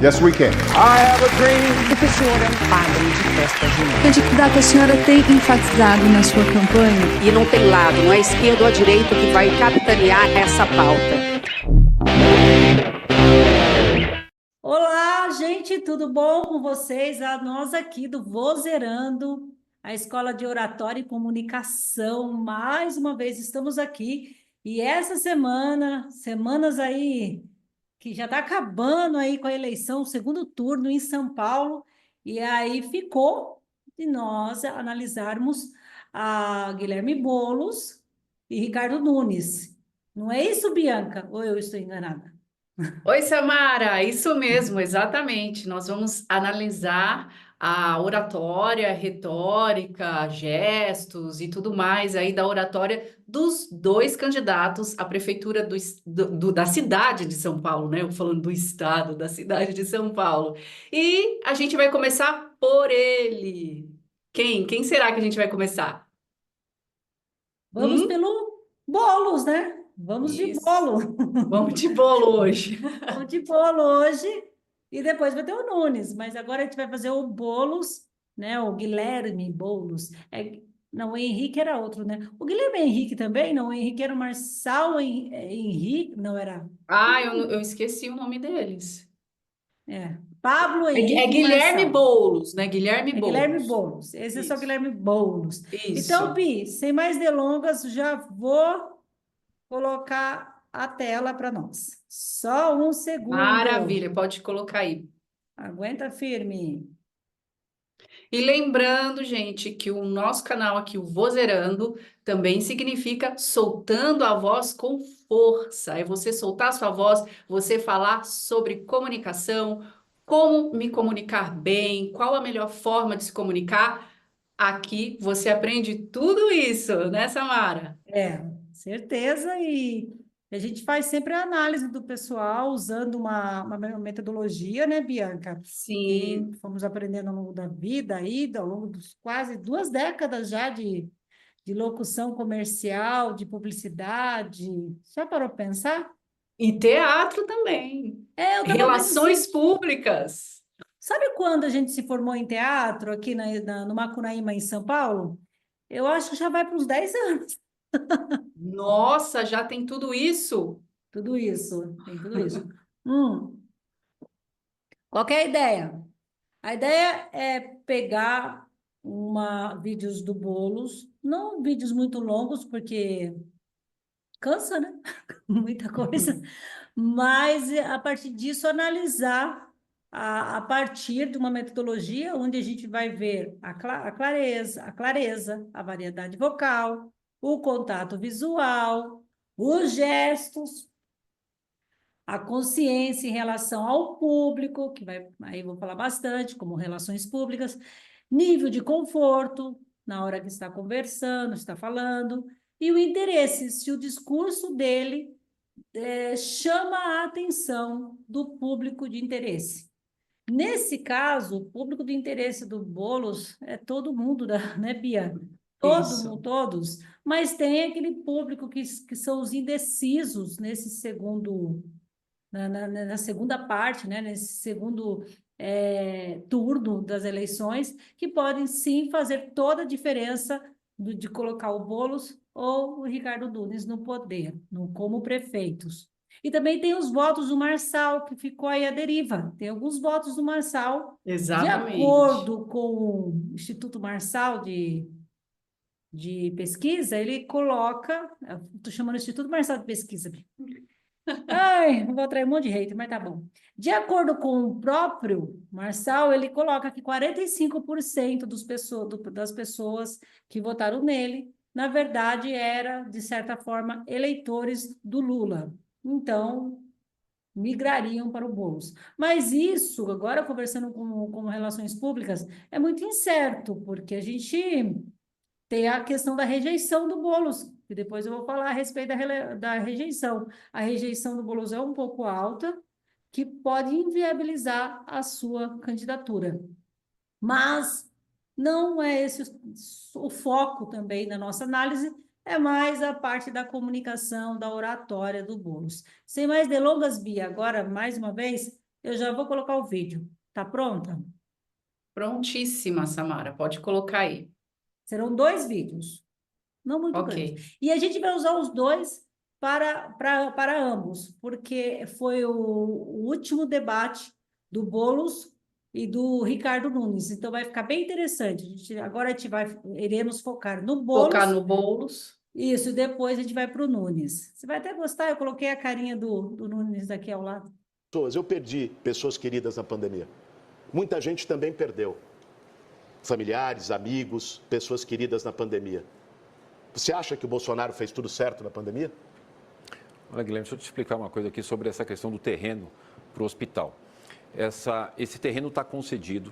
Yes, we can. I have a dream. O que o senhor é um padre de festa junina? Candidato, a senhora tem enfatizado na sua campanha? E não tem lado, não é esquerdo ou direito que vai capitanear essa pauta. Olá, gente, tudo bom com vocês? Nós aqui do Vozeirando, a Escola de Oratória e Comunicação, mais uma vez estamos aqui. E essa semanas aí, que já está acabando aí com a eleição, o segundo turno em São Paulo, e aí ficou de nós analisarmos a Guilherme Boulos e Ricardo Nunes. Não é isso, Bianca? Ou eu estou enganada? Oi, Samara, isso mesmo, exatamente. Nós vamos analisar a oratória, retórica, gestos e tudo mais aí da oratória dos dois candidatos à prefeitura da cidade de São Paulo, né? Eu falando do estado, da cidade de São Paulo. E a gente vai começar por ele. Quem será que a gente vai começar? Vamos pelo Boulos, né? Vamos de Isso. bolo. Vamos de bolo hoje. Vamos de bolo hoje. E depois vai ter o Nunes. Mas agora a gente vai fazer o Boulos, né? O Guilherme Boulos. Não, o Henrique era outro, né? O Guilherme Henrique também? Não, o Henrique era o Marçal Henrique. Não, era... Ah, eu esqueci o nome deles. Pablo Henrique É Guilherme Marçal. Boulos, né? Guilherme Boulos. Guilherme Boulos. Esse é só Isso. Guilherme Boulos. Isso. Então, Bi, sem mais delongas, já vou colocar a tela para nós. Só um segundo. Maravilha, pode colocar aí. Aguenta firme. E lembrando, gente, que o nosso canal aqui, o Vozeirando, também significa soltando a voz com força. É você soltar a sua voz, você falar sobre comunicação, como me comunicar bem, qual a melhor forma de se comunicar. Aqui você aprende tudo isso, né, Samara? Certeza. E a gente faz sempre a análise do pessoal usando uma metodologia, né, Bianca? Sim. Que fomos aprendendo ao longo da vida aí, ao longo dos quase 2 décadas já de locução comercial, de publicidade. Já parou para pensar? E teatro também. Eu tava Relações vendo, públicas. sabe quando a gente se formou em teatro aqui no Macunaíma, em São Paulo? Eu acho que já vai para uns 10 anos. Nossa, já tem tudo isso? Tudo isso, tem tudo isso. Qual que é a ideia? A ideia é pegar vídeos do Boulos, não vídeos muito longos, porque cansa, né? Muita coisa. Mas, a partir disso, analisar a partir de uma metodologia onde a gente vai ver a clareza, a variedade vocal, o contato visual, os gestos, a consciência em relação ao público, aí vou falar bastante, como relações públicas, nível de conforto na hora que está conversando, está falando, e o interesse, se o discurso dele chama a atenção do público de interesse. Nesse caso, o público de interesse do Boulos é todo mundo, né, Bia? Todos, mas tem aquele público que são os indecisos nesse segundo, na segunda parte, né, nesse segundo turno das eleições, que podem sim fazer toda a diferença de colocar o Boulos ou o Ricardo Nunes no poder, como prefeitos. E também tem os votos do Marçal, que ficou aí à deriva. Tem alguns votos do Marçal. Exatamente. De acordo com o Instituto Marçal de Pesquisa, ele coloca... Estou chamando o Instituto Marçal de Pesquisa. Ai, vou atrair um monte de hater, mas tá bom. De acordo com o próprio Marçal, ele coloca que 45% das pessoas que votaram nele, na verdade, era, de certa forma, eleitores do Lula. Então, migrariam para o Boulos. Mas isso, agora conversando com relações públicas, é muito incerto, porque a gente tem a questão da rejeição do Boulos, e depois eu vou falar a respeito da rejeição. A rejeição do Boulos é um pouco alta, que pode inviabilizar a sua candidatura. Mas não é esse o foco também da nossa análise, é mais a parte da comunicação, da oratória do Boulos. Sem mais delongas, Bia, agora, mais uma vez, Eu já vou colocar o vídeo. Tá pronta? Prontíssima, Samara. Pode colocar aí. Serão 2 vídeos, não muito Ok. grandes. E a gente vai usar os 2 para ambos, porque foi o último debate do Boulos e do Ricardo Nunes. Então, vai ficar bem interessante. Agora iremos focar no Focar Boulos. no Boulos. Isso, e depois a gente vai para o Nunes. Você vai até gostar, eu coloquei a carinha do Nunes aqui ao lado. Eu perdi pessoas queridas na pandemia. Muita gente também perdeu. Familiares, amigos, pessoas queridas na pandemia. Você acha que o Bolsonaro fez tudo certo na pandemia? Olha, Guilherme, deixa eu te explicar uma coisa aqui sobre essa questão do terreno para o hospital. Esse terreno está concedido.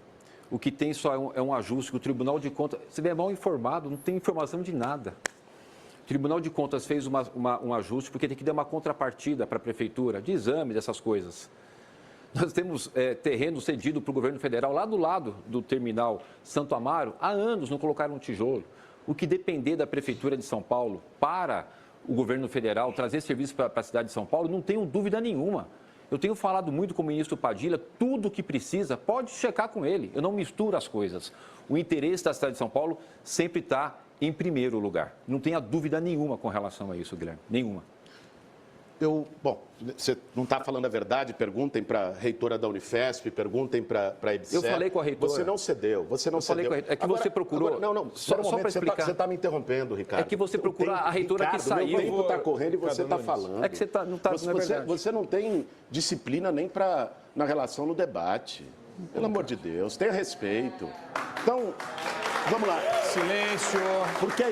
O que tem só é um ajuste que o Tribunal de Contas... Você é mal informado, não tem informação de nada. O Tribunal de Contas fez um ajuste porque tem que dar uma contrapartida para a Prefeitura, de exame, dessas coisas. Nós temos terreno cedido para o governo federal lá do lado do terminal Santo Amaro. Há anos não colocaram um tijolo. O que depender da Prefeitura de São Paulo para o governo federal trazer serviço para a cidade de São Paulo, não tenho dúvida nenhuma. Eu tenho falado muito com o ministro Padilha, tudo que precisa, pode checar com ele. Eu não misturo as coisas. O interesse da cidade de São Paulo sempre está em primeiro lugar. Não tenha dúvida nenhuma com relação a isso, Guilherme. Nenhuma. Bom, você não está falando a verdade, perguntem para a reitora da Unifesp, perguntem para a EBSER. Eu falei com a reitora. Você não cedeu, você não cedeu. É que agora, você procurou... Não, só para explicar. Você está me interrompendo, Ricardo. É que você procura a reitora Ricardo, que saiu. O tempo está correndo e você está falando. É que você não é verdade. Você não tem disciplina nem na relação no debate. Pelo amor de Deus, tenha respeito. Então, vamos lá. Silêncio. Porque é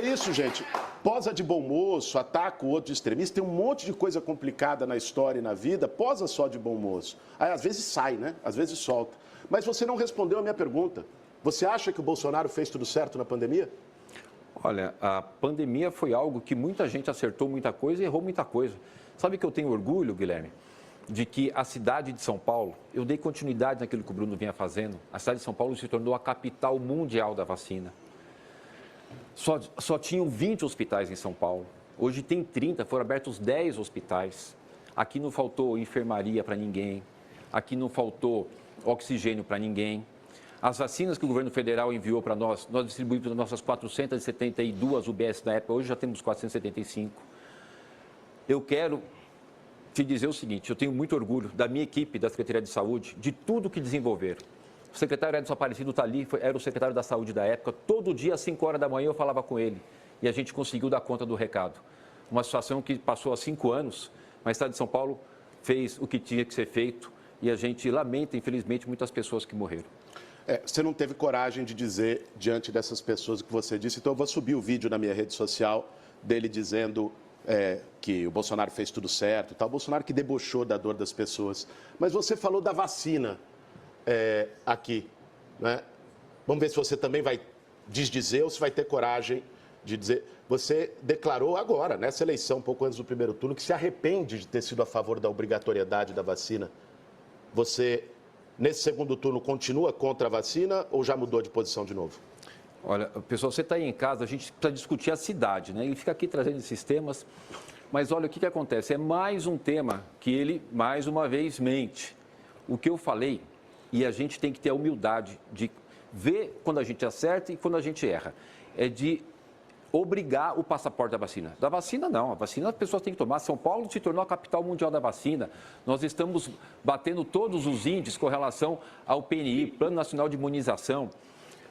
isso, gente. Posa de bom moço, ataca o outro extremista, tem um monte de coisa complicada na história e na vida, posa só de bom moço. Aí, às vezes sai, né? Às vezes solta. Mas você não respondeu a minha pergunta. Você acha que o Bolsonaro fez tudo certo na pandemia? Olha, a pandemia foi algo que muita gente acertou muita coisa e errou muita coisa. Sabe que eu tenho orgulho, Guilherme, de que a cidade de São Paulo, eu dei continuidade naquilo que o Bruno vinha fazendo, a cidade de São Paulo se tornou a capital mundial da vacina. Só tinham 20 hospitais em São Paulo. Hoje tem 30, foram abertos 10 hospitais. Aqui não faltou enfermaria para ninguém. Aqui não faltou oxigênio para ninguém. As vacinas que o governo federal enviou para nós distribuímos para nossas 472 UBS na época, hoje já temos 475. Eu quero te dizer o seguinte, eu tenho muito orgulho da minha equipe da Secretaria de Saúde, de tudo que desenvolveram. O secretário Edson Aparecido está ali, era o secretário da Saúde da época. Todo dia, às 5 horas da manhã, eu falava com ele. E a gente conseguiu dar conta do recado. Uma situação que passou há 5 anos, mas o Estado de São Paulo fez o que tinha que ser feito. E a gente lamenta, infelizmente, muitas pessoas que morreram. Você não teve coragem de dizer diante dessas pessoas o que você disse. Então, eu vou subir o vídeo na minha rede social dele dizendo que o Bolsonaro fez tudo certo. O Bolsonaro que debochou da dor das pessoas. Mas você falou da vacina. Aqui, né? Vamos ver se você também vai desdizer ou se vai ter coragem de dizer. Você declarou agora, nessa eleição, um pouco antes do primeiro turno, que se arrepende de ter sido a favor da obrigatoriedade da vacina. Você, nesse segundo turno, continua contra a vacina ou já mudou de posição de novo? Olha, pessoal, você está aí em casa, a gente precisa discutir a cidade, né? Ele fica aqui trazendo esses temas, mas olha o que acontece. É mais um tema que ele, mais uma vez, mente. O que eu falei... E a gente tem que ter a humildade de ver quando a gente acerta e quando a gente erra. É de obrigar o passaporte da vacina. Da vacina, não. A vacina as pessoas têm que tomar. São Paulo se tornou a capital mundial da vacina. Nós estamos batendo todos os índices com relação ao PNI, Plano Nacional de Imunização.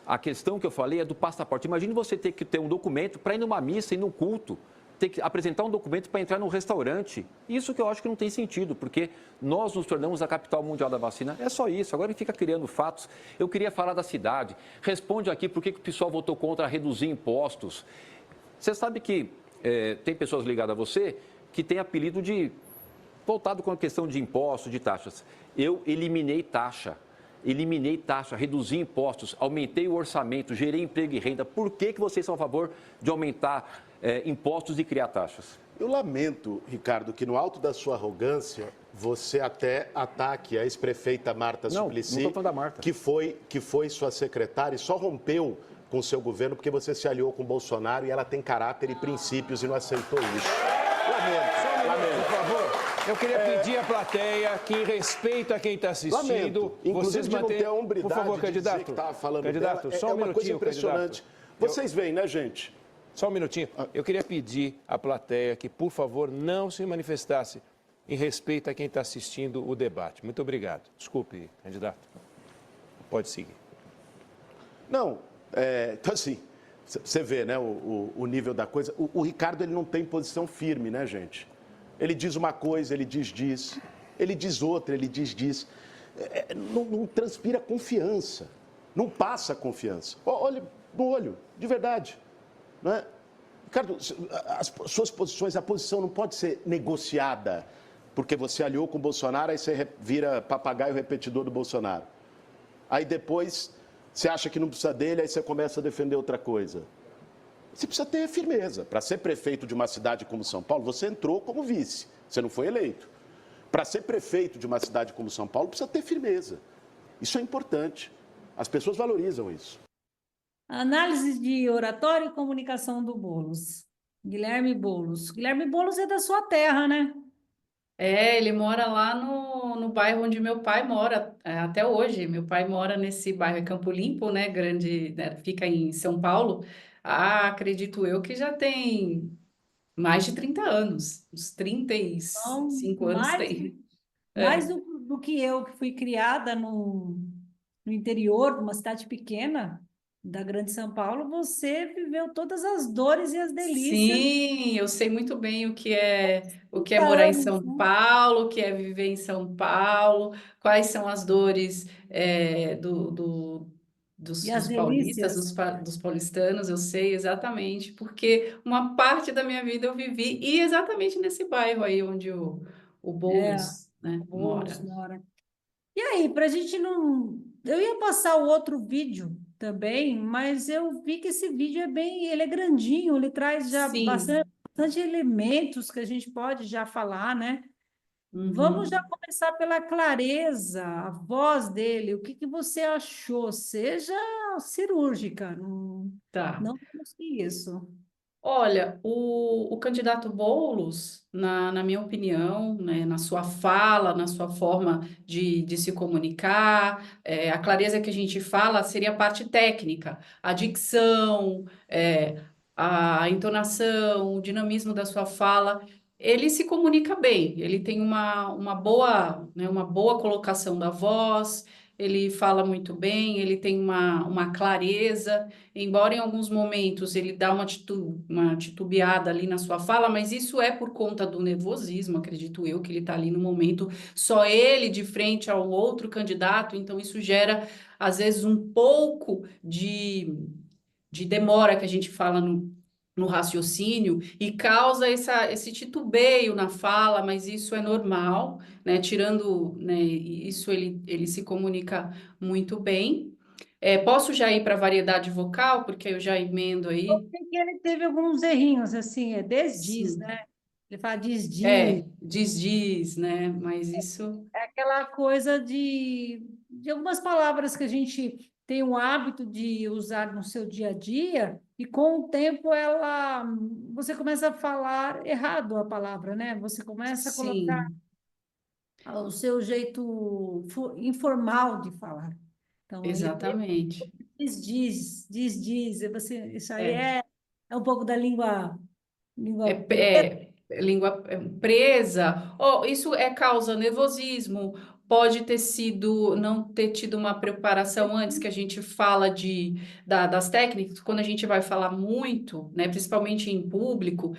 A questão que eu falei é do passaporte. Imagine você ter que ter um documento para ir numa missa, ir num culto. Ter que apresentar um documento para entrar num restaurante. Isso que eu acho que não tem sentido, porque nós nos tornamos a capital mundial da vacina. É só isso. Agora ele fica criando fatos. Eu queria falar da cidade. Responde aqui por que o pessoal votou contra reduzir impostos. Você sabe que tem pessoas ligadas a você que têm apelido de voltado com a questão de impostos, de taxas. Eu eliminei taxa, reduzi impostos, aumentei o orçamento, gerei emprego e renda. Por que vocês são a favor de aumentar impostos e criar taxas? Eu lamento, Ricardo, que no alto da sua arrogância, você até ataque a ex-prefeita Marta Suplicy, não estou falando da Marta. que foi sua secretária e só rompeu com o seu governo porque você se aliou com o Bolsonaro e ela tem caráter e princípios e não aceitou isso. Lamento. Por favor. Eu queria pedir à plateia que, em respeito a quem está assistindo, Lamento. Inclusive vocês de não ter mantenham... a hombridade Por favor, de candidato. dizer que estava falando Candidato, dela. só um uma coisa minutinho, impressionante. candidato. Vocês veem, né, gente? Só um minutinho. Eu queria pedir à plateia que, por favor, não se manifestasse em respeito a quem está assistindo o debate. Muito obrigado. Desculpe, candidato. Pode seguir. Não, então assim, você vê, né, o nível da coisa. O Ricardo, ele não tem posição firme, né, gente? Ele diz uma coisa, ele diz. Ele diz outra, ele diz. Não transpira confiança. Não passa confiança. Olha no olho, de verdade. Não é? Ricardo, as suas posições, a posição não pode ser negociada porque você aliou com o Bolsonaro, aí você vira papagaio repetidor do Bolsonaro. Aí depois você acha que não precisa dele, aí você começa a defender outra coisa. Você precisa ter firmeza. Para ser prefeito de uma cidade como São Paulo, você entrou como vice, você não foi eleito. Para ser prefeito de uma cidade como São Paulo, precisa ter firmeza. Isso é importante. As pessoas valorizam isso. Análise de oratória e comunicação do Boulos. Guilherme Boulos. Guilherme Boulos é da sua terra, né? Ele mora lá no bairro onde meu pai mora, até hoje. Meu pai mora nesse bairro, é Campo Limpo, né? Grande, né, fica em São Paulo. Acredito eu que já tem mais de 30 anos. Uns Então, 35 anos tem. mais do que eu, que fui criada no interior, numa cidade pequena da Grande São Paulo, você viveu todas as dores e as delícias. Sim, eu sei muito bem o que é 30 morar em anos, São né? Paulo, o que é viver em São Paulo, quais são as dores E as dos paulistas, delícias. dos paulistanos, eu sei exatamente, porque uma parte da minha vida eu vivi e exatamente nesse bairro aí onde o Boulos, né, Boulos mora. mora. E aí, para a gente não... Eu ia passar o outro vídeo também, mas eu vi que esse vídeo ele é grandinho, ele traz já Sim. bastante elementos que a gente pode já falar, né? Vamos já Uhum. começar pela clareza, a voz dele. O que você achou? Seja cirúrgica, Tá. não temos que isso. Olha, o candidato Boulos, na minha opinião, né, na sua fala, na sua forma de se comunicar, a clareza que a gente fala seria a parte técnica, a dicção, a entonação, o dinamismo da sua fala. Ele se comunica bem, ele tem uma boa, né, uma boa colocação da voz, ele fala muito bem, ele tem uma clareza. Embora em alguns momentos ele dá uma titubeada ali na sua fala, mas isso é por conta do nervosismo, acredito eu, que ele está ali no momento, só ele de frente ao outro candidato, então isso gera, às vezes, um pouco de demora que a gente fala no raciocínio e causa esse titubeio na fala, mas isso é normal, né? Tirando, né, isso, ele se comunica muito bem. Posso já ir para a variedade vocal, porque eu já emendo aí? Sei que ele teve alguns errinhos, assim, desdiz, Sim. né? Ele fala desdiz. Diz, né? Mas isso, É aquela coisa de algumas palavras que a gente tem o hábito de usar no seu dia a dia, e com o tempo você começa a falar errado a palavra, né? Você começa a colocar sim, o seu jeito informal de falar. Então, ele exatamente. diz, isso aí É. é um pouco da É, língua língua presa. Isso causa nervosismo, pode ter sido, não ter tido uma preparação antes, que a gente fala das técnicas, quando a gente vai falar muito, né, principalmente em público,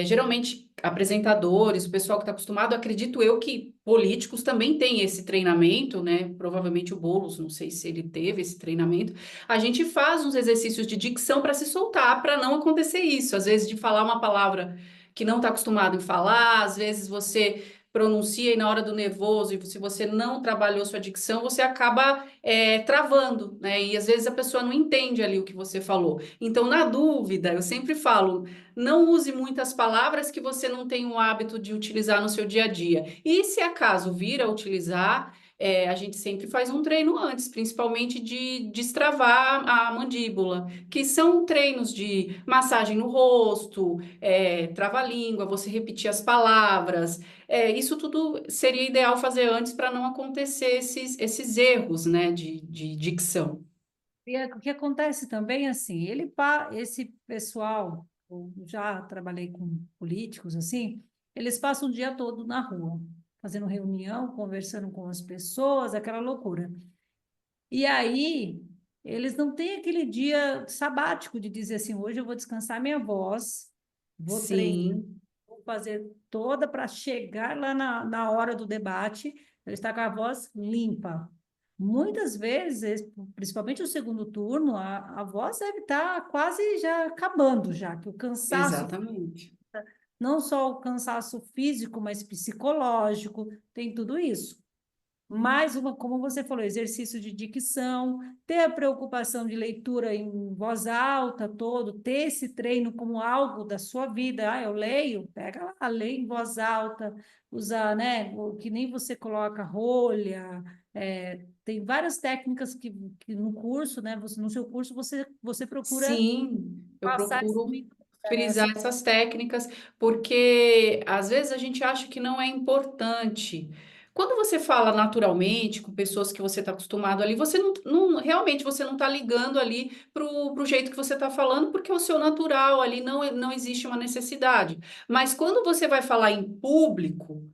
geralmente apresentadores, o pessoal que está acostumado, acredito eu que políticos também têm esse treinamento, né? Provavelmente o Boulos, não sei se ele teve esse treinamento. A gente faz uns exercícios de dicção para se soltar, para não acontecer isso. Às vezes, de falar uma palavra que não está acostumado em falar, às vezes você pronuncia e na hora do nervoso, e se você não trabalhou sua dicção, você acaba travando, né? E às vezes a pessoa não entende ali o que você falou. Então, na dúvida, eu sempre falo, não use muitas palavras que você não tem o hábito de utilizar no seu dia a dia. E se acaso vir a utilizar, a gente sempre faz um treino antes, principalmente de destravar a mandíbula, que são treinos de massagem no rosto, trava-língua, você repetir as palavras. Isso tudo seria ideal fazer antes para não acontecer esses erros, né, de dicção. E o que acontece também, assim, esse pessoal, eu já trabalhei com políticos, assim, eles passam o dia todo na rua, fazendo reunião, conversando com as pessoas, aquela loucura. E aí, eles não têm aquele dia sabático de dizer assim, hoje eu vou descansar minha voz, vou treinar, Sim, vou fazer toda para chegar lá na hora do debate, ele está com a voz limpa. Muitas vezes, principalmente o segundo turno, a voz deve estar quase já acabando já, que o cansaço, exatamente. não só o cansaço físico, mas psicológico, tem tudo isso. Mais uma, como você falou, exercício de dicção, ter a preocupação de leitura em voz alta todo, ter esse treino como algo da sua vida. Ah, eu leio, pega lá, lê em voz alta, usar, né, o que nem você coloca rolha, tem várias técnicas que no curso, né, no seu curso você procura Sim, eu passar isso procuro muito. frisar essas técnicas, porque às vezes a gente acha que não é importante. Quando você fala naturalmente com pessoas que você está acostumado ali, você realmente você não está ligando ali pro jeito que você está falando, porque é o seu natural ali não existe uma necessidade. Mas quando você vai falar em público,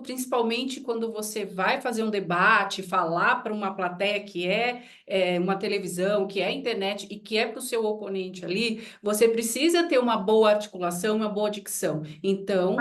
principalmente quando você vai fazer um debate, falar para uma plateia que é uma televisão, que é internet e que é para o seu oponente ali, você precisa ter uma boa articulação, uma boa dicção. Então,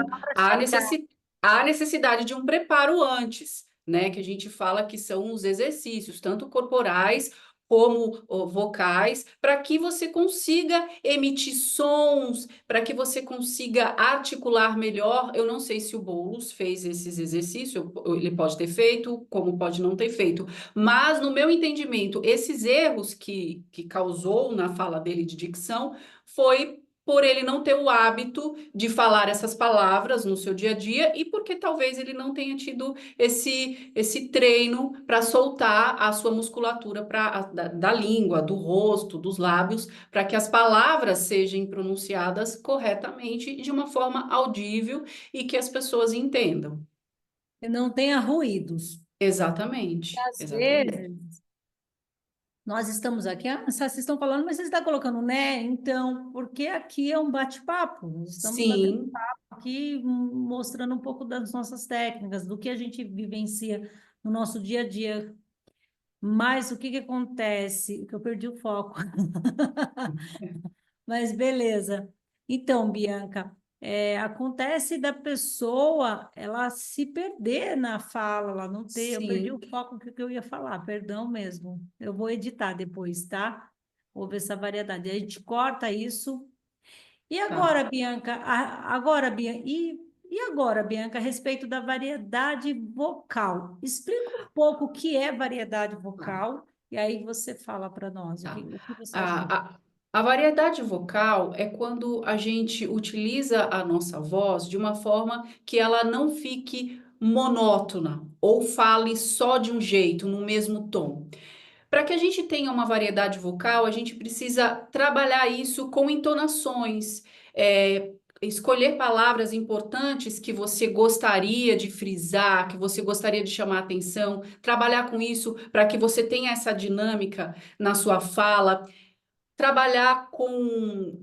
há necessidade de um preparo antes, né? Que a gente fala que são os exercícios, tanto corporais como vocais, para que você consiga emitir sons, para que você consiga articular melhor. Eu não sei se o Boulos fez esses exercícios, ele pode ter feito, como pode não ter feito, mas, no meu entendimento, esses erros que causou na fala dele de dicção foi por ele não ter o hábito de falar essas palavras no seu dia a dia e porque talvez ele não tenha tido esse treino para soltar a sua musculatura da língua, do rosto, dos lábios, para que as palavras sejam pronunciadas corretamente de uma forma audível e que as pessoas entendam. Não tenha ruídos. Exatamente, Às exatamente. vezes, nós estamos aqui, vocês estão falando, mas você está colocando, né? Então, porque aqui é um bate-papo, nós estamos batendo Sim, aqui, mostrando um pouco das nossas técnicas, do que a gente vivencia no nosso dia a dia. Mas o que que acontece? Que eu perdi o foco. Mas beleza. Então, Bianca, acontece da pessoa ela se perder na fala, ela não ter. Eu perdi o sim, foco do que eu ia falar, perdão mesmo. Eu vou editar depois, tá? Vou ver essa variedade. A gente corta isso. E tá. agora, Bianca, agora, Bianca, e agora, Bianca, a respeito da variedade vocal? Explica um pouco o que é variedade Tá. vocal, e aí você fala para nós Tá. o que você acha que é. A variedade vocal é quando a gente utiliza a nossa voz de uma forma que ela não fique monótona ou fale só de um jeito, no mesmo tom. Para que a gente tenha uma variedade vocal, a gente precisa trabalhar isso com entonações, escolher palavras importantes que você gostaria de frisar, que você gostaria de chamar atenção, trabalhar com isso para que você tenha essa dinâmica na sua fala. Trabalhar com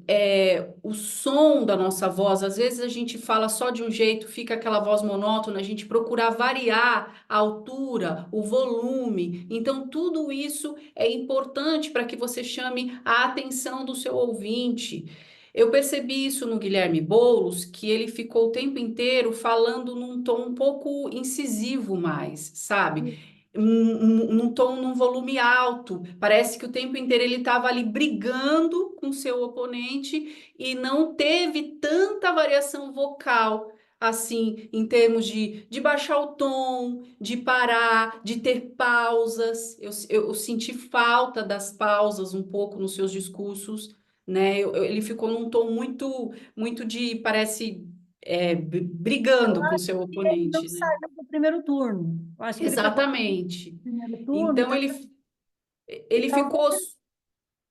o som da nossa voz. Às vezes a gente fala só de um jeito, fica aquela voz monótona, a gente procurar variar a altura, o volume. Então, tudo isso é importante para que você chame a atenção do seu ouvinte. Eu percebi isso no Guilherme Boulos, que ele ficou o tempo inteiro falando num tom um pouco incisivo mais, sabe? Num tom, num volume alto. Parece que o tempo inteiro ele estava ali brigando com seu oponente e não teve tanta variação vocal. Assim, em termos de baixar o tom, de parar, de ter pausas. Eu senti falta das pausas um pouco nos seus discursos, né? Ele ficou num tom muito, muito de, parece, Eu brigando com acho seu que ele não oponente, né? saiu do primeiro turno. Eu acho que ele foi para o Exatamente. primeiro turno e Então, tá, e ele talvez. ficou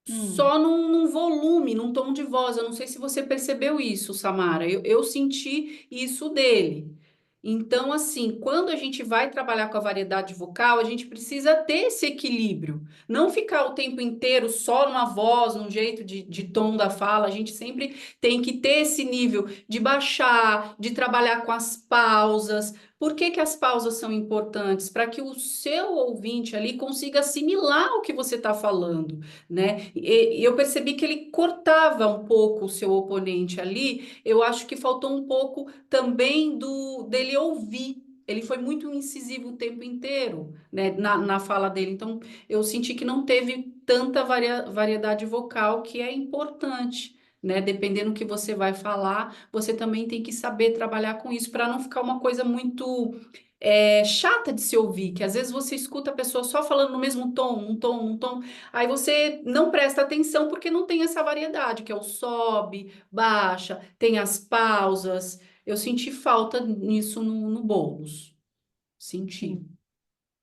Hum. só num volume, num tom de voz. Eu não sei se você percebeu isso, Samara. Eu senti isso dele. Então, assim, quando a gente vai trabalhar com a variedade vocal, a gente precisa ter esse equilíbrio. Não ficar o tempo inteiro só numa voz, num jeito de tom da fala. A gente sempre tem que ter esse nível de baixar, de trabalhar com as pausas. Por que que as pausas são importantes? Para que o seu ouvinte ali consiga assimilar o que você está falando, né? E eu percebi que ele cortava um pouco o seu oponente ali. Eu acho que faltou um pouco também dele ouvir. Ele foi muito incisivo o tempo inteiro, né, na fala dele. Então, eu senti que não teve tanta variedade vocal, que é importante, né? Dependendo do que você vai falar, você também tem que saber trabalhar com isso para não ficar uma coisa muito chata de se ouvir, que às vezes você escuta a pessoa só falando no mesmo tom, num tom, aí você não presta atenção porque não tem essa variedade, que é o sobe, baixa, tem as pausas. Eu senti falta nisso no Boulos. Senti. Sim.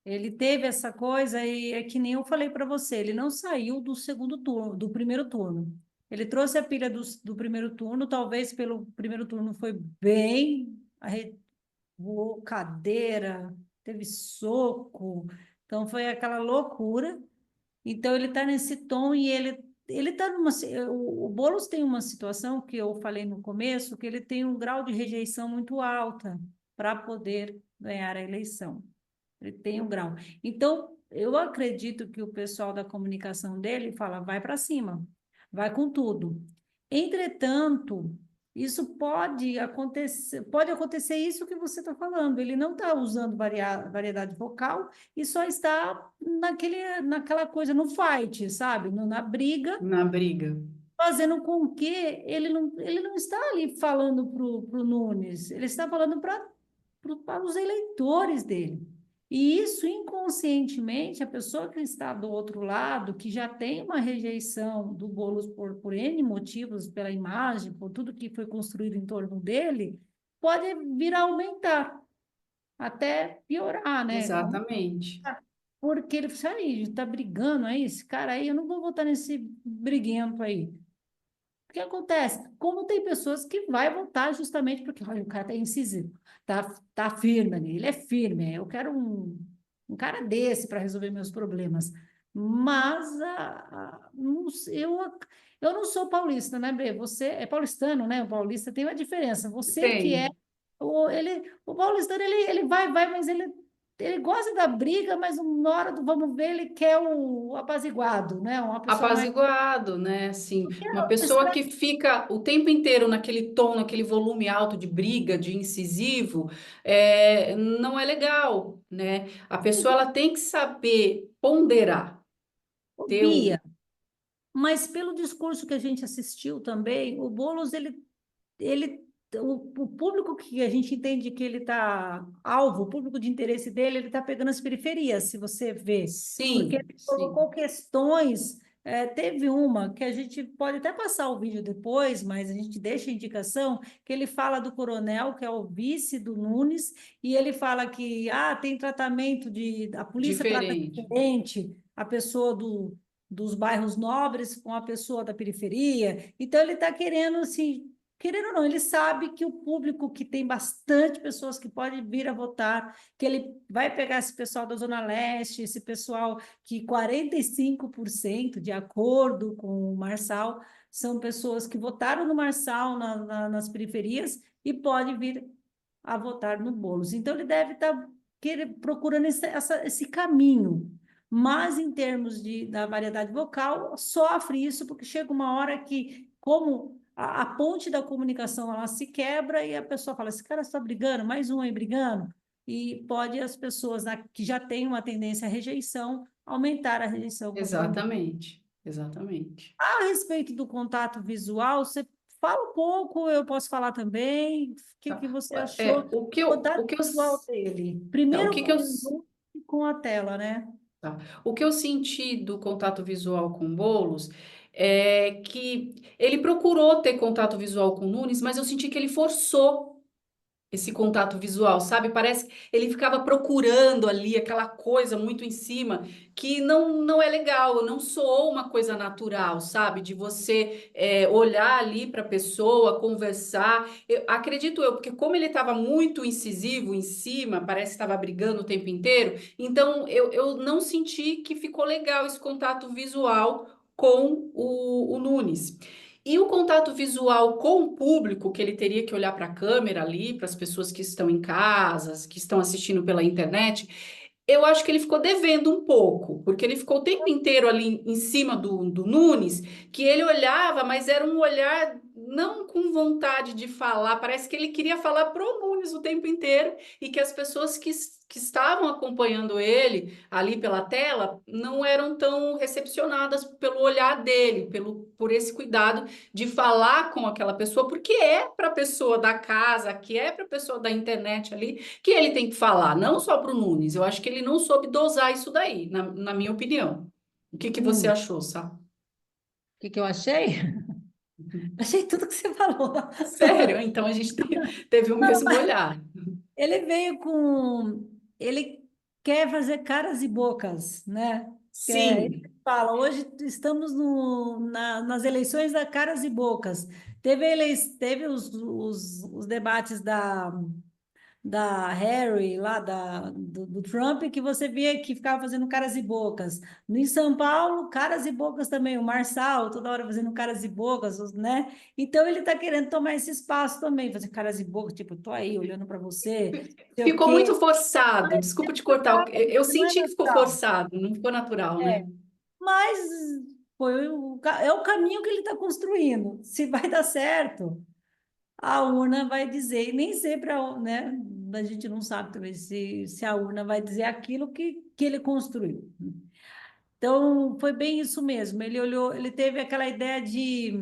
Ele teve essa coisa e é que nem eu falei para você, ele não saiu do segundo turno, do primeiro turno. Ele trouxe a pilha do primeiro turno, talvez pelo primeiro turno foi bem, voou cadeira, teve soco, então foi aquela loucura. Então ele está nesse tom e ele está o Boulos tem uma situação que eu falei no começo, que ele tem um grau de rejeição muito alta para poder ganhar a eleição. Ele tem um grau. Então, eu acredito que o pessoal da comunicação dele fala, vai para cima, vai com tudo. Entretanto, isso pode acontecer isso que você está falando. Ele não está usando variedade vocal e só está naquela coisa, no fight, sabe? Na briga, Na briga. fazendo com que ele não está ali falando para o Nunes, ele está falando para os eleitores dele. E isso, inconscientemente, a pessoa que está do outro lado, que já tem uma rejeição do Boulos por N motivos, pela imagem, por tudo que foi construído em torno dele, pode vir a aumentar, até piorar, né? Exatamente. Porque ele fala, aí, está brigando aí, esse cara aí, eu não vou votar nesse briguento aí. O que acontece? Como tem pessoas que vai votar justamente porque olha, o cara está incisivo, tá firme ali, ele é firme, eu quero um cara desse para resolver meus problemas. Mas eu não sou paulista, né, Bre? Você é paulistano, né? O paulista tem uma diferença. Você que é Tem. o paulistano, ele vai, mas ele gosta da briga, mas na hora do vamos ver, ele quer o apaziguado, né? Uma pessoa mais. Apaziguado, né? Assim, uma pessoa Espera. que fica o tempo inteiro naquele tom, naquele volume alto de briga, de incisivo, não é legal, né? A pessoa ela tem que saber ponderar, ter Bia, mas pelo discurso que a gente assistiu também, o Boulos, ele, o público que a gente entende que ele está alvo, o público de interesse dele, ele está pegando as periferias, se você vê, porque sim, ele sim, colocou questões, teve uma que a gente pode até passar o vídeo depois, mas a gente deixa a indicação que ele fala do coronel, que é o vice do Nunes, e ele fala que tem tratamento a polícia trata diferente. diferente a pessoa dos bairros nobres com a pessoa da periferia, então ele está querendo assim, querendo ou não, ele sabe que o público que tem bastante pessoas que podem vir a votar, que ele vai pegar esse pessoal da Zona Leste, esse pessoal que 45%, de acordo com o Marçal, são pessoas que votaram no Marçal nas periferias e pode vir a votar no Boulos. Então, ele deve estar procurando esse caminho. Mas, em termos da variedade vocal, sofre isso porque chega uma hora que, como a ponte da comunicação ela se quebra e a pessoa fala, esse cara está brigando, mais um aí brigando, e pode as pessoas que já têm uma tendência à rejeição, aumentar a rejeição contra o... Exatamente, exatamente. A respeito do contato visual, você fala um pouco, eu posso falar também, o que você achou do O contato que eu, visual dele? o Primeiro que que eu, com a tela, né? tá. O que eu senti do contato visual com Boulos é que ele procurou ter contato visual com Nunes, mas eu senti que ele forçou. esse contato visual, sabe? Parece que ele ficava procurando ali aquela coisa muito em cima, que não é legal, não soou uma coisa natural, sabe? De você olhar ali para a pessoa, conversar. Acredito eu, porque como ele estava muito incisivo em cima, parece que estava brigando o tempo inteiro, então eu não senti que ficou legal esse contato visual com o Nunes. E o contato visual com o público, que ele teria que olhar para a câmera ali, para as pessoas que estão em casa, que estão assistindo pela internet, eu acho que ele ficou devendo um pouco, porque ele ficou o tempo inteiro ali em cima do Nunes, que ele olhava, mas era um olhar não com vontade de falar, parece que ele queria falar pro Nunes o tempo inteiro, e que as pessoas que estavam acompanhando ele ali pela tela não eram tão recepcionadas pelo olhar dele, por esse cuidado de falar com aquela pessoa, porque é para a pessoa da casa, que é para a pessoa da internet ali, que ele tem que falar, não só para o Nunes. Eu acho que ele não soube dosar isso daí, na minha opinião. O que você O achou, Sá? que eu achei? Achei tudo que você falou. Sério? Então a gente teve o mesmo olhar. Ele veio com. Ele quer fazer caras e bocas, né? Ele Sim. fala, hoje estamos nas eleições da caras e bocas. Teve os debates da Harry, lá do Trump, que você via que ficava fazendo caras e bocas. Em São Paulo, caras e bocas também. O Marçal, toda hora fazendo caras e bocas, né? Então, ele está querendo tomar esse espaço também, fazer caras e bocas, tipo, tô aí olhando para você, sei o Ficou muito quê. forçado, desculpa te cortar. Eu Não é senti que ficou natural. forçado, não ficou natural, É, né? mas é o caminho que ele está construindo. Se vai dar certo, a urna vai dizer, e nem sempre né, a gente não sabe também se a urna vai dizer aquilo que ele construiu. Então, foi bem isso mesmo. Ele olhou, ele teve aquela ideia de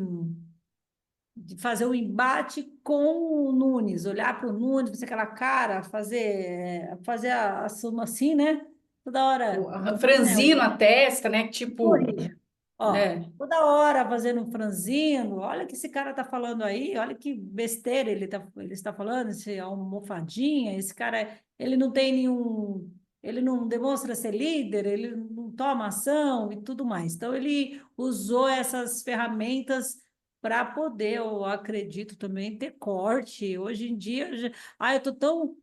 fazer um embate com o Nunes, olhar para o Nunes, fazer aquela cara, fazer a suma assim, né? Toda hora, né? Franzino a testa, né? Tipo, Corrija. Ó, é. toda hora fazendo um franzino, olha o que esse cara está falando aí, olha que besteira ele está falando, esse almofadinha, esse cara, ele não tem nenhum, ele não demonstra ser líder, ele não toma ação e tudo mais. Então, ele usou essas ferramentas para poder, eu acredito também, ter corte. Hoje em dia, eu tô tão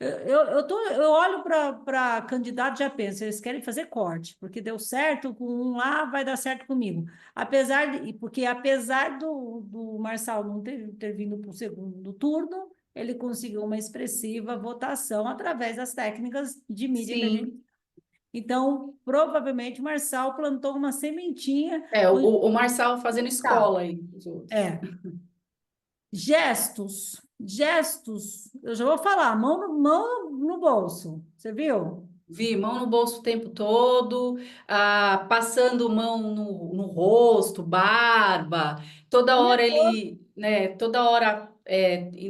eu olho para candidato e já penso, eles querem fazer corte, porque deu certo com um lá, vai dar certo comigo. Porque apesar do Marçal não ter vindo para o segundo turno, ele conseguiu uma expressiva votação através das técnicas de mídia que a gente. Sim. Então, provavelmente, o Marçal plantou uma sementinha. O Marçal fazendo Tá. escola aí dos outros. É. Gestos, eu já vou falar, mão no bolso, você viu? Vi, mão no bolso o tempo todo, passando mão no rosto, barba, toda hora ele, né, toda hora,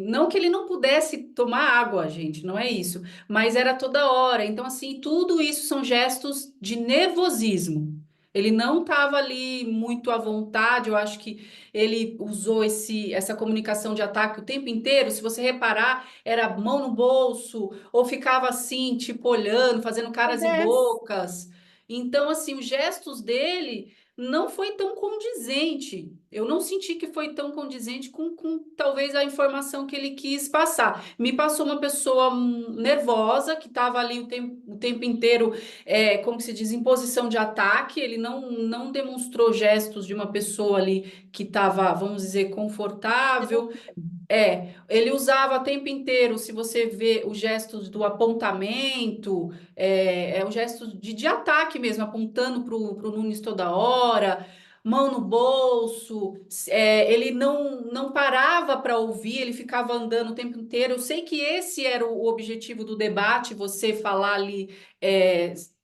não que ele não pudesse tomar água, gente, não é isso, mas era toda hora, então assim, tudo isso são gestos de nervosismo. Ele não estava ali muito à vontade, eu acho que ele usou essa comunicação de ataque o tempo inteiro, se você reparar, era mão no bolso, ou ficava assim, tipo, olhando, fazendo Mas caras e bocas. Então, assim, os gestos dele não foi tão condizente. Eu não senti que foi tão condizente com talvez a informação que ele quis passar. Me passou uma pessoa nervosa, que estava ali o tempo inteiro, como que se diz, em posição de ataque. Ele não demonstrou gestos de uma pessoa ali que estava, vamos dizer, confortável. Ele usava o tempo inteiro, se você vê os gestos do apontamento, o gesto de ataque mesmo, apontando para o Nunes toda hora, mão no bolso, ele não parava para ouvir, ele ficava andando o tempo inteiro. Eu sei que esse era o objetivo do debate, você falar ali,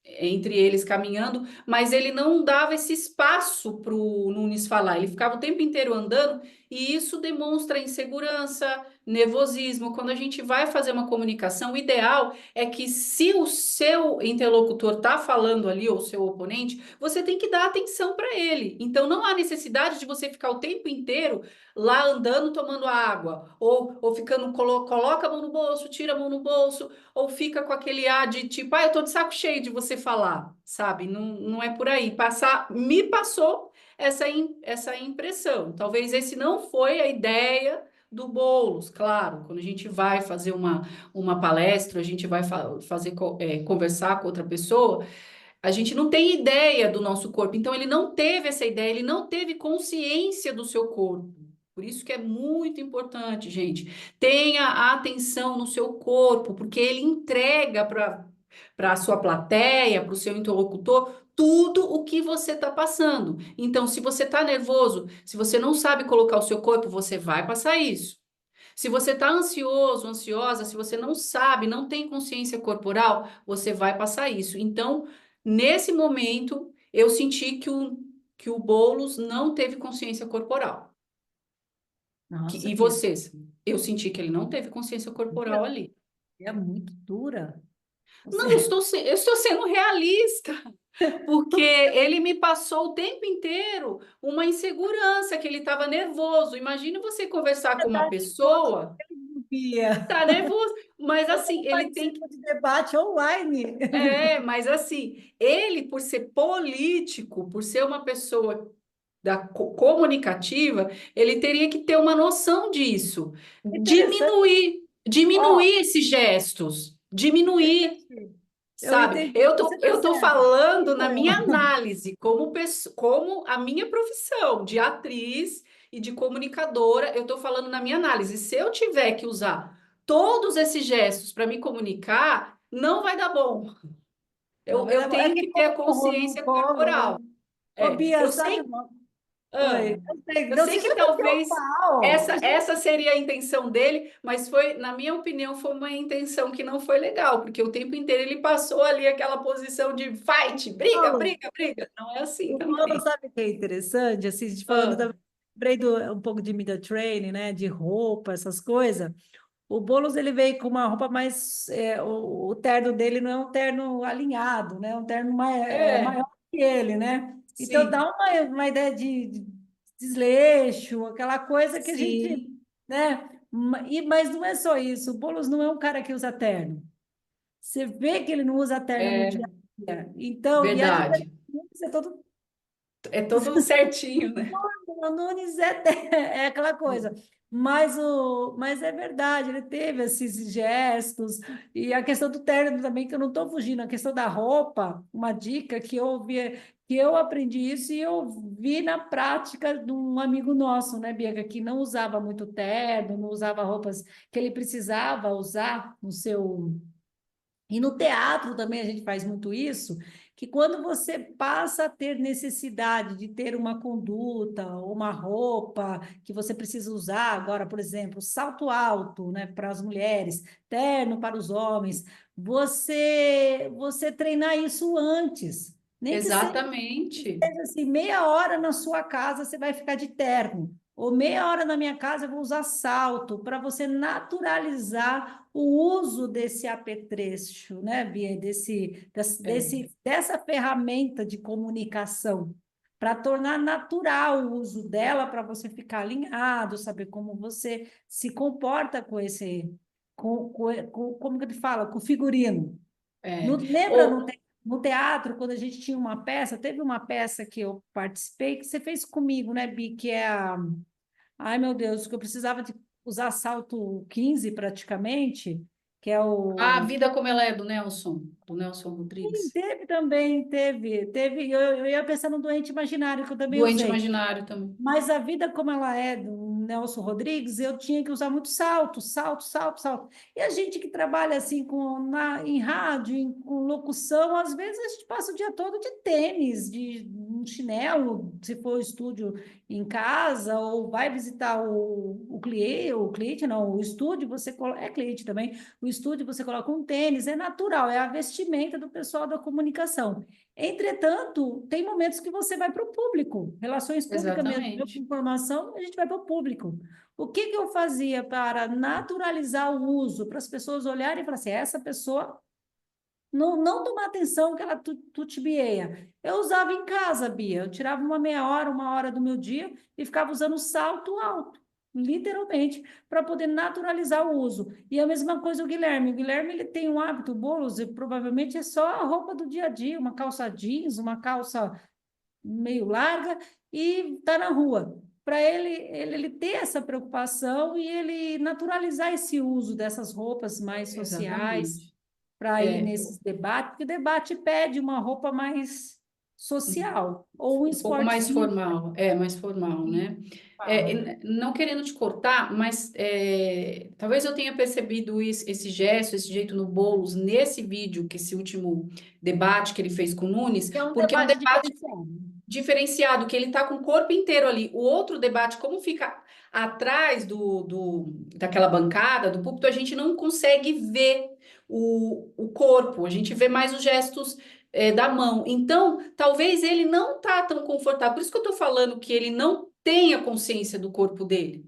entre eles caminhando, mas ele não dava esse espaço para o Nunes falar, ele ficava o tempo inteiro andando E isso demonstra insegurança, nervosismo. Quando a gente vai fazer uma comunicação, o ideal é que se o seu interlocutor está falando ali, ou o seu oponente, você tem que dar atenção para ele. Então, não há necessidade de você ficar o tempo inteiro lá andando, tomando água, ou ficando, coloca a mão no bolso, tira a mão no bolso, ou fica com aquele ar de tipo, eu tô de saco cheio de você falar, sabe? Não é por aí. Me passou essa impressão. Talvez esse não foi a ideia do Boulos, claro. Quando a gente vai fazer uma palestra, a gente vai conversar com outra pessoa, a gente não tem ideia do nosso corpo. Então, ele não teve essa ideia, ele não teve consciência do seu corpo. Por isso que é muito importante, gente. Tenha atenção no seu corpo, porque ele entrega para a sua plateia, para o seu interlocutor, tudo o que você está passando. Então, se você está nervoso, se você não sabe colocar o seu corpo, você vai passar isso. Se você está ansioso, ansiosa, se você não sabe, não tem consciência corporal, você vai passar isso. Então, nesse momento, eu senti que o Boulos não teve consciência corporal. Nossa, E Bia, vocês? Eu senti que ele não teve consciência corporal ali. é muito dura. Não, Você... eu estou sendo realista, porque ele me passou o tempo inteiro uma insegurança, que ele estava nervoso. Imagina você conversar com uma pessoa, Bia, tá nervoso, mas eu assim, não ele tem participo de debate online. mas assim, ele, por ser político, por ser uma pessoa comunicativa, ele teria que ter uma noção disso. Interessante. Ó, Diminuir esses gestos, diminuir, eu sabe? entendi. Você tá Eu tô certo. falando na minha Bom, análise, como a minha profissão de atriz e de comunicadora, eu tô falando na minha análise. Se eu tiver que usar todos esses gestos para me comunicar, não vai dar bom. não, mas Eu é tenho que que ter a não consciência como, né? corporal. Ô, É, Bia, sabe uma... ah, Oi, eu sei. eu Não, sei você que já meteu o talvez pau. Você já... essa seria a intenção dele, mas foi, na minha opinião, foi uma intenção que não foi legal, porque o tempo inteiro ele passou ali aquela posição de fight, briga, Paulo, briga, briga. Não é assim o Paulo, também. sabe o que é interessante? Assim, a gente falando Ah, também, lembrei um pouco de media training, né? De roupa, essas coisas. O Boulos, ele veio com uma roupa mais... o terno dele não é um terno alinhado, né? É um terno é, maior que ele, né? Então, dá sim, uma ideia de desleixo, aquela coisa que a gente... sim, Né? Mas não é só isso. O Boulos não é um cara que usa terno. Você vê que ele não usa terno no dia é a dia. Então, e a diferença verdade. é todo... É todo certinho, né? O Nunes é aquela coisa. Mas é verdade, ele teve esses gestos. E a questão do terno também, que eu não estou fugindo, a questão da roupa, uma dica que eu vi, que eu aprendi isso e eu vi na prática de um amigo nosso, né, Bianca, que não usava muito terno, não usava roupas que ele precisava usar no seu. E no teatro também a gente faz muito isso, que quando você passa a ter necessidade de ter uma conduta, uma roupa que você precisa usar, agora, por exemplo, salto alto, né, para as mulheres, terno para os homens, você treinar isso antes, nem que seja Exatamente. assim, meia hora na sua casa você vai ficar de terno, ou meia hora na minha casa eu vou usar salto, para você naturalizar o uso desse apetrecho, né, Bia? É, Dessa ferramenta de comunicação, para tornar natural o uso dela, para você ficar alinhado, saber como você se comporta com esse, como que ele fala? Com o figurino. é. Lembra Ou, no teatro, quando a gente tinha uma peça, teve uma peça que eu participei, que você fez comigo, né, Bi, que é a... Ai, meu Deus, que eu precisava de usar salto 15 praticamente, que é a o... vida como ela é do Nelson Rodrigues. Teve também, teve. Eu ia pensar no Doente Imaginário, que eu também Doente usei. imaginário também. Mas a vida como ela é do Nelson Rodrigues, eu tinha que usar muito salto, salto, salto, salto. E a gente que trabalha assim em rádio, com locução, às vezes a gente passa o dia todo de tênis, de um chinelo, se for estúdio em casa, ou vai visitar o cliente não, o estúdio, você coloca, é cliente também, o estúdio você coloca um tênis, é natural, é a vestimenta do pessoal da comunicação. Entretanto, tem momentos que você vai para o público, relações públicas mesmo, Exatamente. informação, a gente vai para o público. público. O que que eu fazia para naturalizar o uso, para as pessoas olharem e falar assim, essa pessoa não tomar atenção que ela tutibieia. Eu usava em casa, Bia, eu tirava uma meia hora, 1 hora do meu dia e ficava usando salto alto, literalmente, para poder naturalizar o uso. E a mesma coisa o Guilherme ele tem um hábito, Boulos, e provavelmente é só a roupa do dia a dia, uma calça jeans, uma calça meio larga e tá na rua. Para ele ter essa preocupação e ele naturalizar esse uso dessas roupas mais sociais, Exatamente. para ir É, nesses debates, porque debate pede uma roupa mais social, ou um um pouco mais esportezinho. formal, mais formal, né? Fala. Não querendo te cortar, mas talvez eu tenha percebido esse gesto, esse jeito no Boulos, nesse vídeo, que esse último debate que ele fez com o Nunes, É um porque é um debate debate diferenciado. diferenciado, que ele está com o corpo inteiro ali. O outro debate, como fica atrás daquela bancada, do púlpito, a gente não consegue ver o corpo, a gente vê mais os gestos da mão. Então, talvez ele não tá tão confortável. Por isso que eu estou falando que ele não tenha consciência do corpo dele.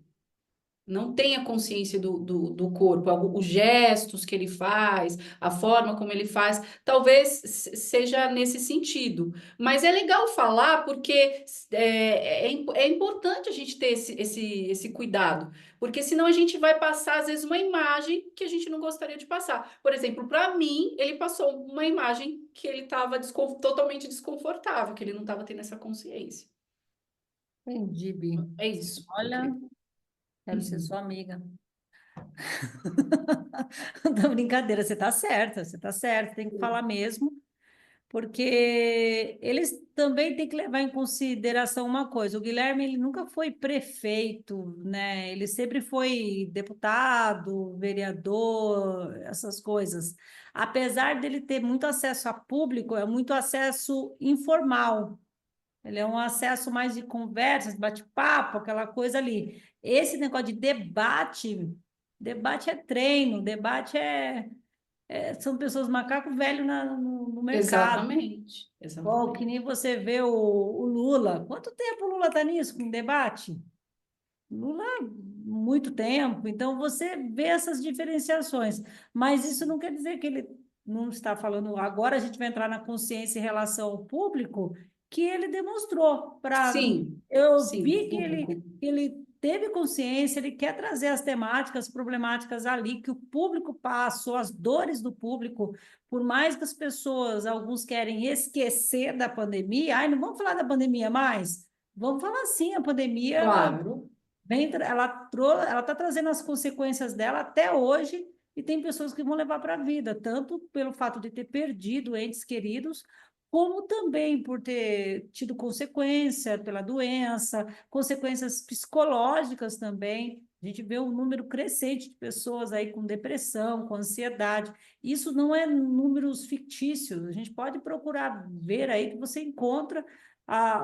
Não tenha consciência do corpo, os gestos que ele faz, a forma como ele faz, talvez seja nesse sentido. Mas é legal falar porque é importante a gente ter esse cuidado, porque senão a gente vai passar, às vezes, uma imagem que a gente não gostaria de passar. Por exemplo, para mim, ele passou uma imagem que ele estava totalmente desconfortável, que ele não estava tendo essa consciência. Entendi, Bi. É isso que eu Olha, queria. quero ser sua amiga. Não, brincadeira, você está certa, tem que falar mesmo, porque eles também têm que levar em consideração uma coisa, o Guilherme, ele nunca foi prefeito, né? Ele sempre foi deputado, vereador, essas coisas. Apesar dele ter muito acesso a público, é muito acesso informal. Ele é um acesso mais de conversa, de bate-papo, aquela coisa ali. Esse negócio de debate é treino, são pessoas macaco velho no mercado. Exatamente, Igual que exatamente. nem você vê o Lula. Quanto tempo o Lula está nisso, com debate? Lula, muito tempo. Então, você vê essas diferenciações. Mas isso não quer dizer que ele não está falando. Agora a gente vai entrar na consciência em relação ao público, que ele demonstrou. Sim, Eu sim, vi que público. ele teve consciência, ele quer trazer as temáticas problemáticas ali, que o público passou, as dores do público, por mais que as pessoas, alguns querem esquecer da pandemia, ai, não vamos falar da pandemia mais? Vamos falar sim, a pandemia, Claro, ela está trazendo as consequências dela até hoje e tem pessoas que vão levar para a vida, tanto pelo fato de ter perdido entes queridos, como também por ter tido consequência pela doença, consequências psicológicas também. A gente vê um número crescente de pessoas aí com depressão, com ansiedade. Isso não é números fictícios. A gente pode procurar ver aí que você encontra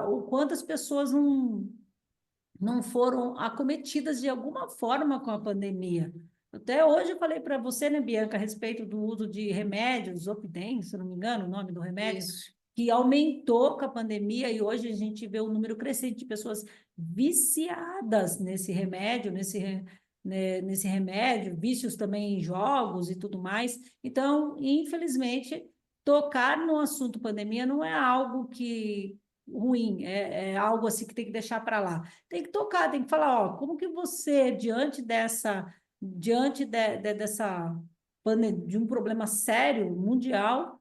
o quanto as pessoas não foram acometidas de alguma forma com a pandemia. Até hoje eu falei para você, né, Bianca, a respeito do uso de remédios, Zopidem, se não me engano, o nome do remédio, isso. que aumentou com a pandemia e hoje a gente vê um número crescente de pessoas viciadas nesse remédio, nesse remédio, vícios também em jogos e tudo mais. Então, infelizmente, tocar no assunto pandemia não é algo que ruim, é algo assim que tem que deixar para lá. Tem que tocar, tem que falar, ó, como que você, dessa de um problema sério, mundial,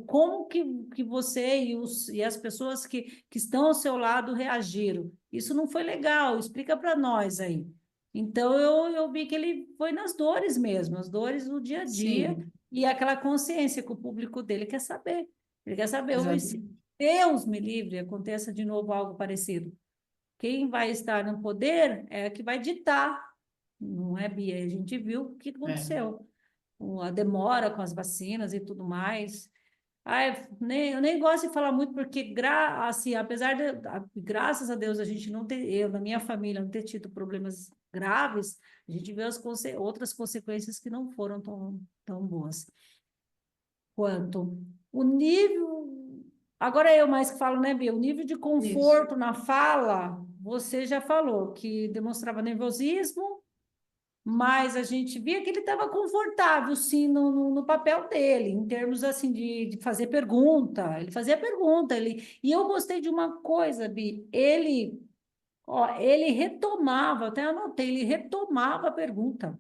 como que você e as pessoas que estão ao seu lado reagiram? Isso não foi legal, explica para nós aí. Então, eu vi que ele foi nas dores mesmo, as dores do dia a dia, Sim, e aquela consciência que o público dele quer saber. Ele quer saber, oi, se exatamente. Deus me livre, aconteça de novo algo parecido. Quem vai estar no poder é que vai ditar, não é, Bia? A gente viu o que É. aconteceu, a demora com as vacinas e tudo mais. Ai, eu nem gosto de falar muito, porque, assim, graças a Deus, a gente não ter, eu, na minha família, não ter tido problemas graves, a gente vê outras consequências que não foram tão boas quanto o nível. Agora eu mais que falo, né, Bia? O nível de Isso. conforto na fala você já falou que demonstrava nervosismo, mas a gente via que ele estava confortável, sim, no papel dele, em termos, assim, de fazer pergunta. Ele fazia pergunta, e eu gostei de uma coisa, Bi, ele retomava, até anotei, ele retomava a pergunta.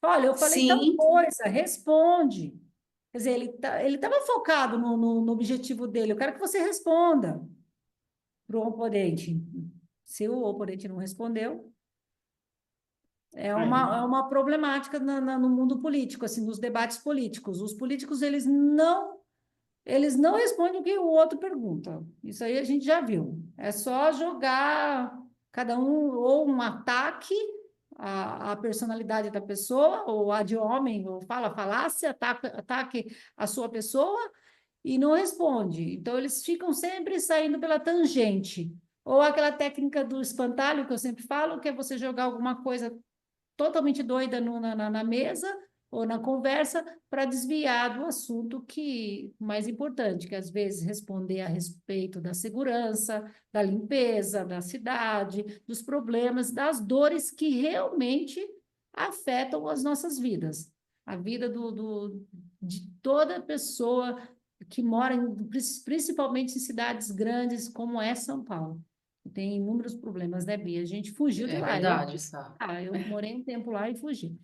Olha, eu falei tal Sim, coisa, responde. Quer dizer, ele estava focado no objetivo dele. Eu quero que você responda para o oponente. Se o oponente não respondeu, é uma problemática no mundo político, assim, nos debates políticos. Os políticos, eles não respondem o que o outro pergunta. Isso aí a gente já viu. É só jogar cada um ou um ataque à personalidade da pessoa, ou a de homem, ou falácia, ataque à sua pessoa e não responde. Então, eles ficam sempre saindo pela tangente. Ou aquela técnica do espantalho que eu sempre falo, que é você jogar alguma coisa totalmente doida na mesa ou na conversa para desviar do assunto que mais importante, que às vezes responder a respeito da segurança, da limpeza da cidade, dos problemas, das dores que realmente afetam as nossas vidas, a vida de toda pessoa que mora principalmente em cidades grandes como é São Paulo. Tem inúmeros problemas, né, Bia? A gente fugiu de é lá. verdade, Sá. Eu morei um tempo lá e fugi.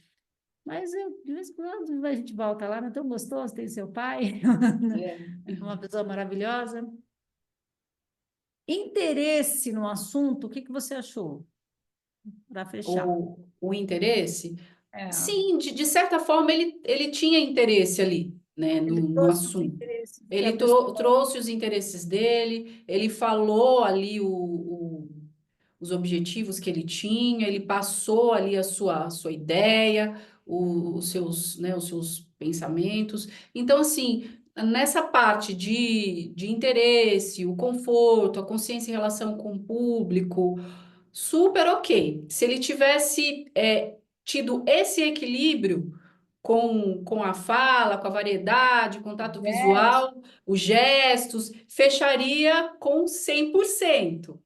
Mas de vez em quando a gente volta lá, não é tão gostoso, tem seu pai, É. uma pessoa maravilhosa. Interesse no assunto, o que que você achou? Para fechar. O interesse, É, sim, de certa forma ele tinha interesse ali, né, ele no trouxe os assunto. interesses que a Ele pessoa. trouxe os interesses dele, ele falou ali os objetivos que ele tinha, ele passou ali a sua ideia, os seus pensamentos. Então, assim, nessa parte de interesse, o conforto, a consciência em relação com o público, super ok. Se ele tivesse tido esse equilíbrio com a fala, com a variedade, contato visual, os gestos, fecharia com 100%,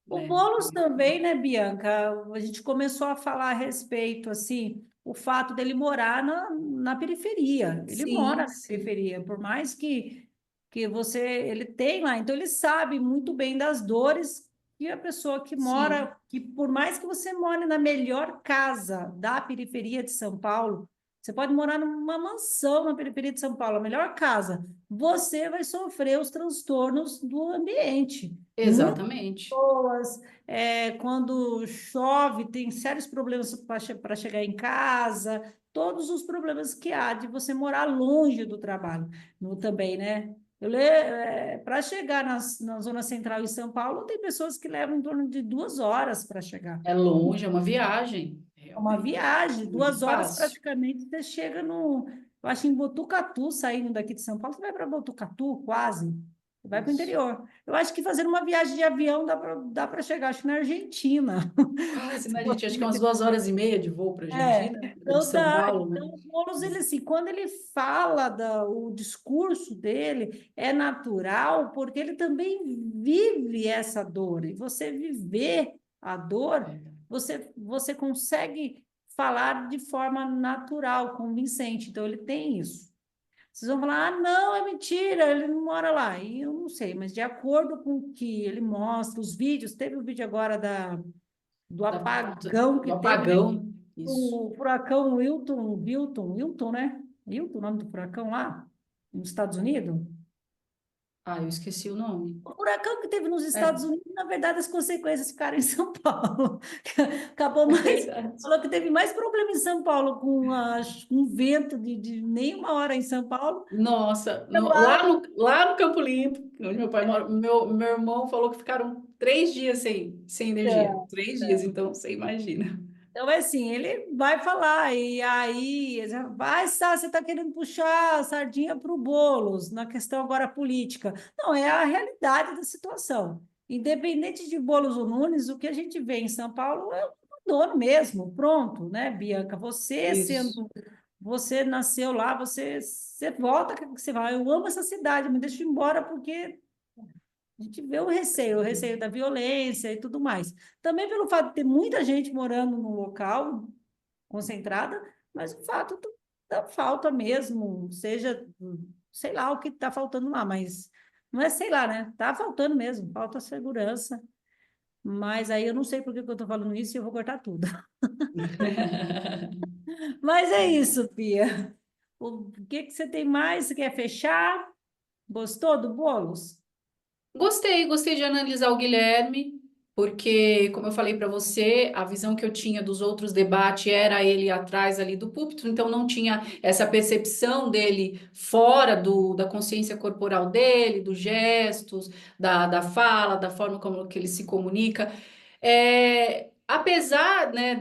O né? Boulos também, né, Bianca? A gente começou a falar a respeito, assim, o fato dele morar na periferia. Ele mora Sim, na sim, periferia, por mais que ele tem lá. Então, ele sabe muito bem das dores que a pessoa que sim, mora, que por mais que você more na melhor casa da periferia de São Paulo, você pode morar numa mansão na periferia de São Paulo, a melhor casa, você vai sofrer os transtornos do ambiente. exatamente. Pessoas, quando chove, tem sérios problemas para chegar em casa, todos os problemas que há de você morar longe do trabalho. Também, né? Para chegar na zona central em São Paulo, tem pessoas que levam em torno de 2 horas para chegar. É longe, é uma viagem, É uma realmente. viagem, Não é 2 horas fácil. praticamente, você chega no. Eu acho em Botucatu, saindo daqui de São Paulo, você vai para Botucatu, quase. Você vai para o Isso. interior. Eu acho que fazendo uma viagem de avião dá para chegar, acho que na Argentina. Quase, né, gente? Acho que é umas 2 horas e meia de voo para a Argentina, de Então São dá. Paulo, né? Então, o Boulos, ele assim, quando ele fala o discurso dele é natural, porque ele também vive essa dor. E você viver a dor, você consegue falar de forma natural, convincente. Então, ele tem isso. Vocês vão falar, ah, não, é mentira, ele não mora lá. E eu não sei, mas de acordo com o que ele mostra, os vídeos, teve o vídeo agora do Da- apagão do que teve, né? apagão, isso. O furacão Wilton, né? Wilton, o nome do furacão lá, nos Estados Unidos. Ah, eu esqueci o nome. O furacão que teve nos É, Estados Unidos, na verdade, as consequências ficaram em São Paulo. Acabou é mais. verdade. Falou que teve mais problema em São Paulo com um vento de nem 1 hora em São Paulo. Nossa, Lá, lá no Campo Limpo, onde meu pai mora, meu irmão falou que ficaram 3 dias sem energia. 3 dias, então você imagina. então, é assim, ele vai falar, e aí, vai, você está querendo puxar a sardinha para o Boulos, na questão agora política. Não, é a realidade da situação. Independente de Boulos ou Nunes, o que a gente vê em São Paulo é o dono mesmo, pronto, né, Bianca? Isso. Você nasceu lá, você volta, você vai, eu amo essa cidade, me deixa ir embora porque A gente vê o receio da violência e tudo mais. Também pelo fato de ter muita gente morando no local, concentrada, mas o fato da falta mesmo, seja, sei lá o que está faltando lá, mas não é sei lá, né? Está faltando mesmo, falta segurança. Mas aí eu não sei por que que eu estou falando isso e eu vou cortar tudo. Mas é isso, Pia. O que que você tem mais? Você quer fechar? Gostou do Boulos? Gostei de analisar o Guilherme, porque, como eu falei para você, a visão que eu tinha dos outros debates era ele atrás ali do púlpito, então não tinha essa percepção dele fora da consciência corporal dele, dos gestos, da fala, da forma como que ele se comunica. Apesar, né,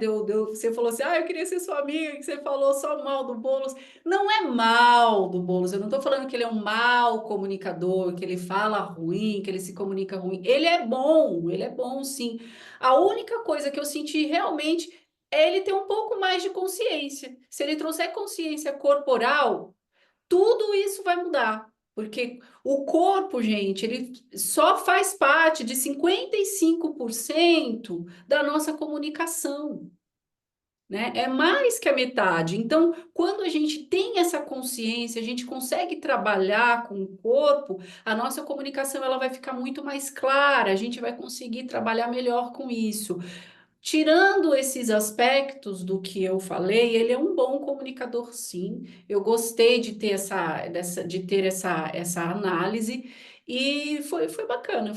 você falou assim, eu queria ser sua amiga, que você falou só mal do Boulos. Não é mal do Boulos, eu não estou falando que ele é um mau comunicador, que ele fala ruim, que ele se comunica ruim. Ele é bom sim. A única coisa que eu senti realmente é ele ter um pouco mais de consciência. Se ele trouxer consciência corporal, tudo isso vai mudar. Porque o corpo, gente, ele só faz parte de 55% da nossa comunicação, né? É mais que a metade. Então, quando a gente tem essa consciência, a gente consegue trabalhar com o corpo, a nossa comunicação ela vai ficar muito mais clara, a gente vai conseguir trabalhar melhor com isso. Tirando esses aspectos do que eu falei, ele é um bom comunicador, sim. Eu gostei de ter essa análise e foi bacana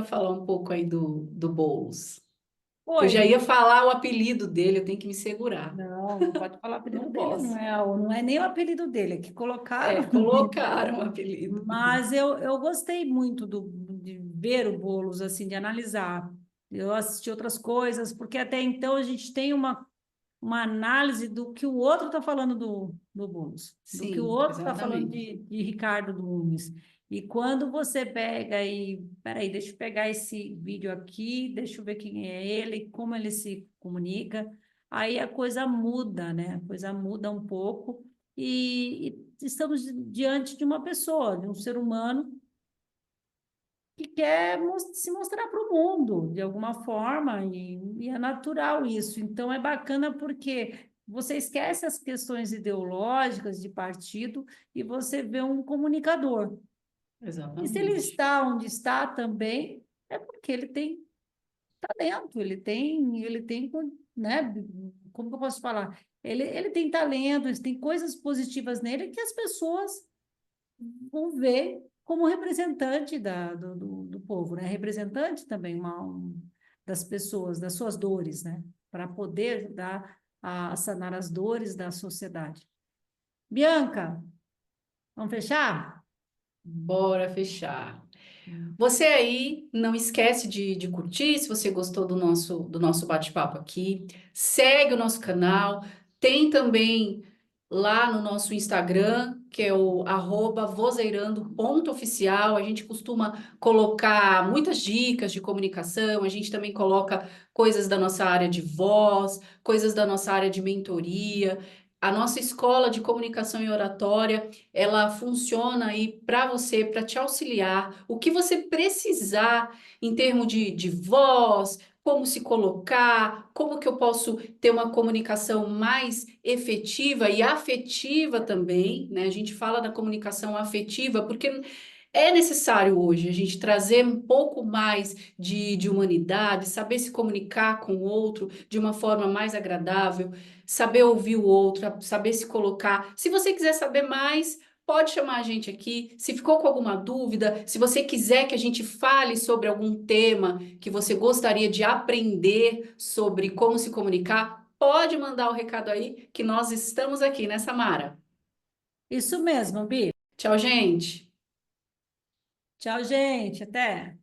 falar um pouco aí do Boulos. Eu já Oi. ia falar o apelido dele, eu tenho que me segurar. Não, não pode falar o apelido Não dele, posso. não é nem o apelido dele, é que colocaram. Colocaram o apelido. Mas eu gostei muito de ver o Boulos, assim, de analisar. Eu assisti outras coisas, porque até então a gente tem uma análise do que o outro está falando do Boulos, do que o Sim, outro está falando exatamente. de Ricardo Nunes. E quando você pega e... Peraí, deixa eu pegar esse vídeo aqui, deixa eu ver quem é ele, como ele se comunica. Aí a coisa muda, né? A coisa muda um pouco e estamos diante de uma pessoa, de um ser humano que quer se mostrar para o mundo de alguma forma, e é natural isso. Então, é bacana porque você esquece as questões ideológicas de partido e você vê um comunicador. E se ele Exatamente. está onde está também, é porque ele tem talento, ele tem, né? Como que eu posso falar? Ele tem talento, ele tem coisas positivas nele que as pessoas vão ver como representante do povo, né? Representante também das pessoas, das suas dores, né? Para poder ajudar a sanar as dores da sociedade. Bianca, vamos fechar? Bora fechar. Você aí, não esquece de curtir se você gostou do nosso bate-papo aqui. Segue o nosso canal. Tem também lá no nosso Instagram, que é o @vozeirando.oficial. A gente costuma colocar muitas dicas de comunicação. A gente também coloca coisas da nossa área de voz, coisas da nossa área de mentoria. A nossa escola de comunicação e oratória ela funciona aí para você, para te auxiliar. O que você precisar em termos de voz, como se colocar, como que eu posso ter uma comunicação mais efetiva e afetiva também, né? A gente fala da comunicação afetiva porque é necessário hoje a gente trazer um pouco mais de humanidade, saber se comunicar com o outro de uma forma mais agradável, saber ouvir o outro, saber se colocar. Se você quiser saber mais, pode chamar a gente aqui. Se ficou com alguma dúvida, se você quiser que a gente fale sobre algum tema que você gostaria de aprender sobre como se comunicar, pode mandar o recado aí que nós estamos aqui, né, Samara? Isso mesmo, Bi. Tchau, gente. Tchau, gente. Até.